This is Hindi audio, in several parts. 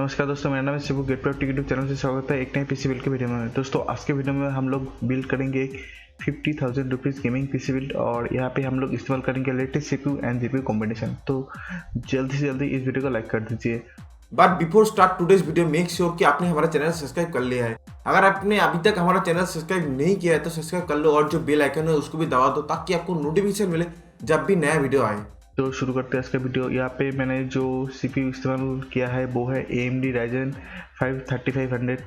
नमस्कार दोस्तों, मेरा नाम है शिवू। गेट पर यूट्यूब चैनल से स्वागत है एक नए पीसी बिल्ड के वीडियो में। दोस्तों आज के वीडियो में हम लोग बिल्ड करेंगे एक 50,000 रुपीज़ गेमिंग पीसी बिल्ड और यहाँ पे हम लोग इस्तेमाल करेंगे latest CPU and GPU combination. तो जल्दी से जल्दी इस वीडियो को लाइक कर दीजिए। But before start today's video make sure कि आपने हमारा चैनल सब्सक्राइब कर लिया है। अगर आपने अभी तक हमारा चैनल सब्सक्राइब नहीं किया है तो सब्सक्राइब कर लो और जो बेल आइकन है उसको भी दबा दो ताकि आपको नोटिफिकेशन मिले जब भी नया वीडियो आए। तो शुरू करते हैं इसका वीडियो। यहाँ पे मैंने जो सीपीयू इस्तेमाल किया है वो है AMD Ryzen 5 3500।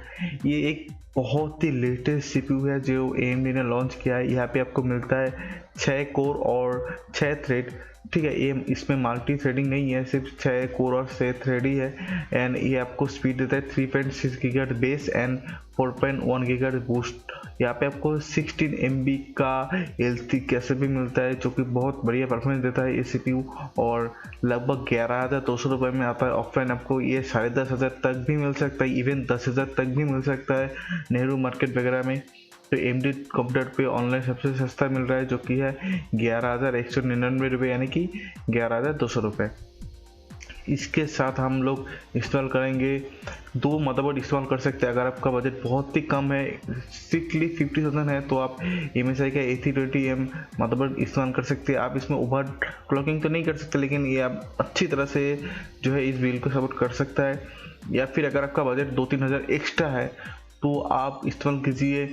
ये एक बहुत ही लेटेस्ट सीपीयू है जो AMD ने लॉन्च किया है। यहाँ पे आपको मिलता है 6 कोर और 6 थ्रेड। ठीक है, ये इसमें मल्टी थ्रेडिंग नहीं है, सिर्फ 6 कोर और 6 थ्रेड ही है। एंड ये आपको स्पीड देता है 3.6 gigahertz base and 4.1 gigahertz boost. यहाँ पे आपको 16 MB का LC कैसे भी मिलता है जो कि बहुत बढ़िया परफॉर्मेंस देता है ये सीपीयू और लगभग 11,200 रुपये में आता है। ऑफलाइन आपको ये 10,500 तक भी मिल सकता है, इवन 10,000 तक भी मिल सकता है नेहरू मार्केट वगैरह में। तो AMD कंप्यूटर पे ऑनलाइन सबसे सस्ता मिल रहा है जो कि है 11,199 रुपये, यानी कि 11,200 रुपये। इसके साथ हम लोग इस्तेमाल करेंगे 2 मदरबोर्ड इस्तेमाल कर सकते हैं। अगर आपका बजट बहुत ही कम है, स्ट्रिक्टली 50,000 है, तो आप MSI का A320 मदरबोर्ड इस्तेमाल कर सकते हैं। आप इसमें ओवर क्लॉकिंग तो नहीं कर सकते, लेकिन ये आप अच्छी तरह से जो है इस बिल को सपोर्ट कर सकता है। या फिर अगर आपका बजट 2-3 हज़ार एक्स्ट्रा है तो आप इस्तेमाल कीजिए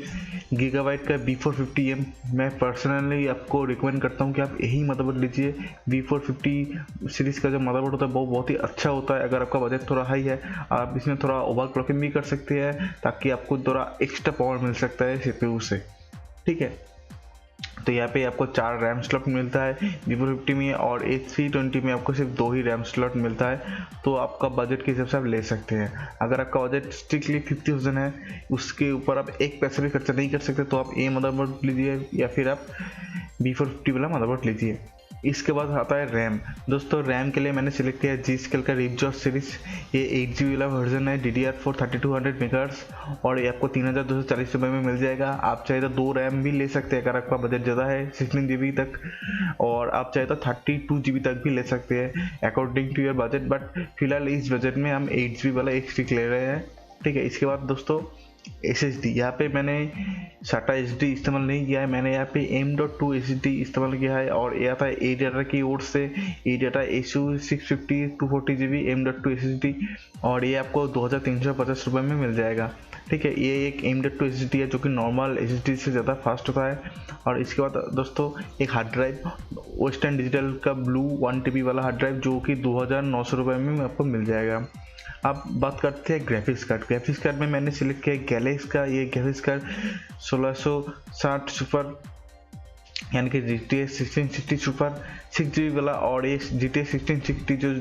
गीगाबाइट का B450M। मैं पर्सनली आपको रिकमेंड करता हूं कि आप यही मदरबोर्ड लीजिए। B450 सीरीज़ का जो मदरबोर्ड होता है वो बहुत ही अच्छा होता है। अगर आपका बजट थोड़ा हाई है आप इसमें थोड़ा ओवर क्लॉकिंग भी कर सकते हैं ताकि आपको थोड़ा एक्स्ट्रा पावर मिल सकता है CPU से। ठीक है, तो यहाँ पे आपको 4 रैम स्लॉट मिलता है B450 में और A320 में आपको सिर्फ 2 ही रैम स्लॉट मिलता है। तो आपका बजट के हिसाब से आप ले सकते हैं। अगर आपका बजट स्ट्रिक्टली 50,000 है, उसके ऊपर आप एक पैसा भी खर्चा नहीं कर सकते, तो आप ये मदरबोर्ड लीजिए या फिर आप B450 वाला मदरबोर्ड लीजिए। इसके बाद आता है रैम। दोस्तों रैम के लिए मैंने सिलेक्ट किया GSkil का रिपजॉस सीरीज़। ये 8GB वाला वर्जन है, DDR4 3200 मेगाहर्ट्ज़ और ये आपको 3,240 रुपये में मिल जाएगा। आप चाहे तो 2 रैम भी ले सकते हैं अगर आपका बजट ज़्यादा है 16GB तक, और आप चाहे तो 32GB तक भी ले सकते हैं according to your budget. But फिलहाल इस बजट में हम 8GB वाला एक स्टिक ले रहे हैं। ठीक है, इसके बाद दोस्तों SSD। यहाँ पे मैंने SATA SSD इस्तेमाल नहीं किया है, मैंने यहाँ पे M.2 SSD इस्तेमाल किया है और ये आता है A की ओर से deta ASU 650 240GB M.2 SSD और ये आपको 2,350 रुपये में मिल जाएगा। ठीक है, ये एक M.2 SSD है जो कि नॉर्मल SSD से ज़्यादा फास्ट होता है। और इसके बाद दोस्तों एक हार्ड ड्राइव वेस्टर्न डिजिटल का ब्लू 1 TB वाला हार्ड ड्राइव जो कि 2,900 रुपये में आपको मिल जाएगा। अब बात करते हैं ग्राफिक्स कार्ड। ग्राफिक्स कार्ड में मैंने सिलेक्ट किया गैलेक्स का ये ग्राफिक्स कार्ड 1660 सुपर, यानी कि GTX 1660 सुपर 6GB वाला, और ये GTX 1660 जो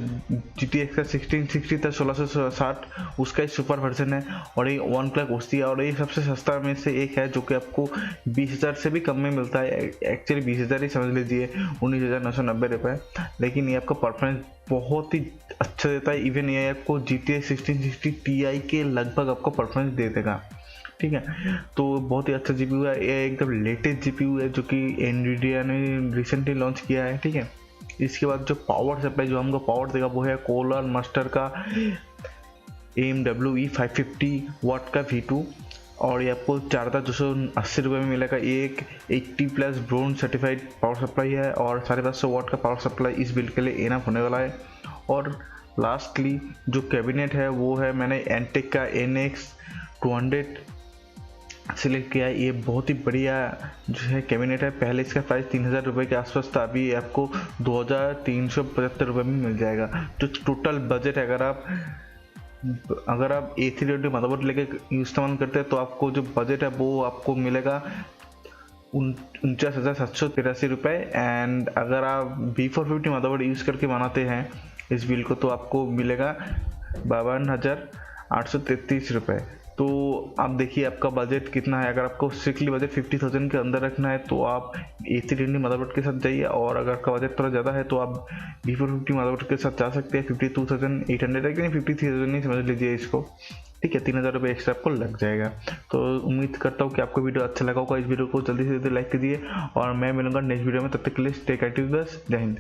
GTX का 1660 था 1660 उसका ही सुपर वर्जन है और ये 1 क्लॉक OC है और ये सबसे सस्ता में से एक है जो कि आपको 20,000 से भी कम में मिलता है। एक्चुअली 20,000 ही समझ लीजिए, 19,990 रुपये, लेकिन ये आपका परफॉर्मेंस बहुत ही अच्छा देता है। इवन ये आपको GTX 1660 Ti के लगभग आपको परफॉर्मेंस दे देगा। ठीक है, तो बहुत ही अच्छा GPU है, ये एकदम लेटेस्ट GPU है जो कि nvidia ने रिसेंटली लॉन्च किया है। ठीक है, इसके बाद जो पावर सप्लाई जो हमको पावर देगा वो है कोलर मास्टर का AMWE 550 वाट का V2 और ये आपको 4,280 रुपये में मिलेगा। ये एक 80+ ब्रोंज सर्टिफाइड पावर सप्लाई है और 550 वाट का पावर सप्लाई इस बिल्ड के लिए इनफ होने वाला है। और लास्टली जो कैबिनेट है वो है मैंने antec का NX200 सिलेक्ट किया है। ये बहुत ही बढ़िया जो है कैबिनेट है। पहले इसका प्राइस 3,000 रुपये के आसपास था, अभी आपको 2,375 रुपये में मिल जाएगा। तो टोटल बजट अगर आप A320 मदरबोर्ड लेके इस्तेमाल करते हैं तो आपको जो बजट है वो आपको मिलेगा 49,783 रुपये। एंड अगर आप B450 मदरबोर्ड यूज़ करके बनाते हैं इस बिल को तो आपको मिलेगा 52,833 रुपये। तो आप देखिए आपका बजट कितना है। अगर आपको स्ट्रिक्टली बजट 50,000 के अंदर रखना है तो आप A320 मदरबोर्ड के साथ जाइए, और अगर आपका बजट थोड़ा ज़्यादा है तो आप B450 मदरबोर्ड के साथ जा सकते हैं। 52,800 है कि नहीं, 53,000 नहीं समझ लीजिए इसको। ठीक है, 3,000 रुपये एक्स्ट्रा आपको लग जाएगा। तो उम्मीद करता हूँ कि आपको वीडियो अच्छा लगा होगा। इस वीडियो को जल्दी से जल्दी लाइक कीजिए और मैं मिलूंगा नेक्स्ट वीडियो में। तब तक के लिए स्टे एक्टिव। जय हिंद।